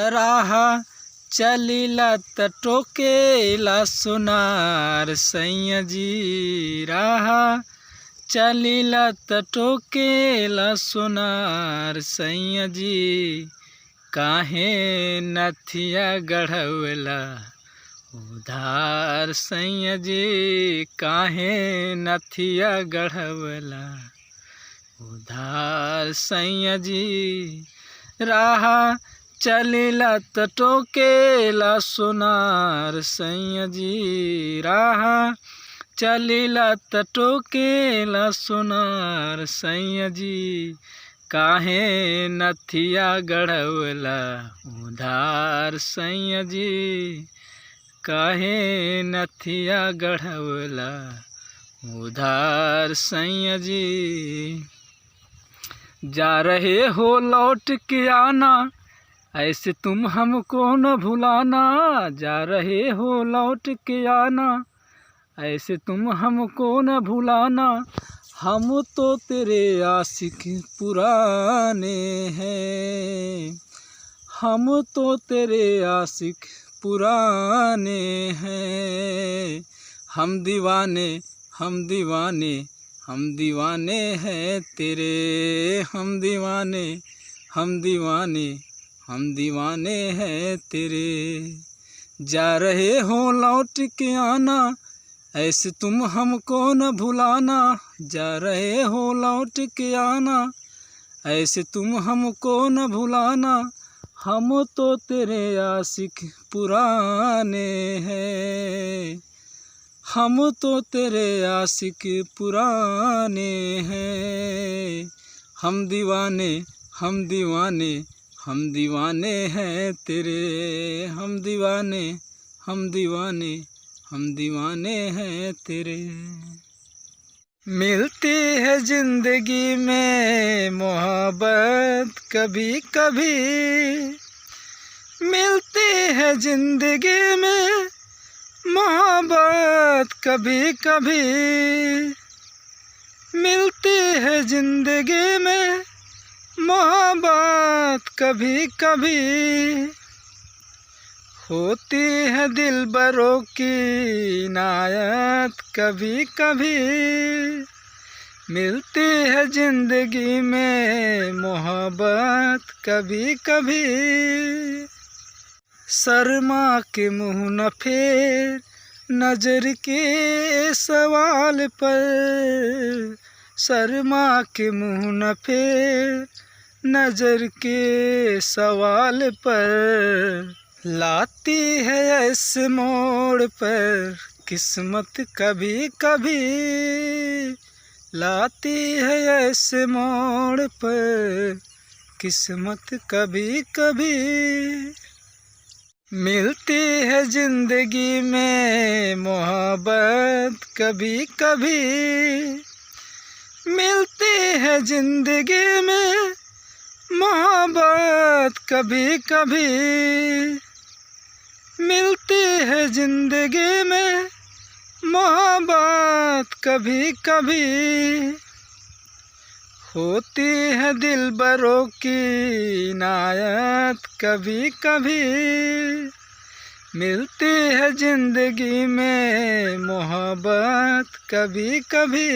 राह चलीला त टोकेला सोनार सैया जी। राह चलीला त टोकेला सोनार सैया जी। काहे नथिया गढ़वला उधार सैया जी। काहे नथिया गढ़वला उधार सैया जी। राह चलीला त टोकेला सोनार सैया जी। राह चलीला त टोकेला सोनार सैया जी। काहे नथिया गढ़वला उधार सैया जी। काहे नथिया गढ़वला उधार सैया जी। जा रहे हो लौट के आना ऐसे तुम हमको न भुलाना। जा रहे हो लौट के आना ऐसे तुम हमको न भुलाना। हम तो तेरे आशिक पुराने हैं। हम तो तेरे आशिक पुराने हैं। हम दीवाने हम दीवाने हम दीवाने हैं तेरे। हम दीवाने हम दीवाने हम दीवाने हैं तेरे। जा रहे हो लौट के आना ऐसे तुम हमको न भुलाना। जा रहे हो लौट के आना ऐसे तुम हमको न भुलाना। हम तो तेरे आशिक पुराने हैं। हम तो तेरे आशिक पुराने हैं। हम दीवाने हम दीवाने हम दीवाने हैं तेरे। हम दीवाने हम दीवाने हम दीवाने हैं तेरे। मिलती है जिंदगी में मोहब्बत कभी कभी। मिलती है जिंदगी में मोहब्बत कभी कभी। मिलती है जिंदगी में मोहब्बत कभी कभी। होती है दिलबरों की इनायत कभी कभी। मिलती है जिंदगी में मोहब्बत कभी कभी। शर्मा के मुँह न फेर नजर के सवाल पर। शर्मा के मुँह न फेर नजर के सवाल पर। लाती है ऐसे मोड़ पर किस्मत कभी कभी। लाती है ऐसे मोड़ पर किस्मत कभी कभी। मिलती है जिंदगी में मोहब्बत कभी कभी। मिलती है जिंदगी में मोहब्बत कभी कभी। मिलती है जिंदगी में मोहब्बत कभी कभी। होती है दिलबरों की इनायत कभी कभी। मिलती है जिंदगी में मोहब्बत कभी कभी।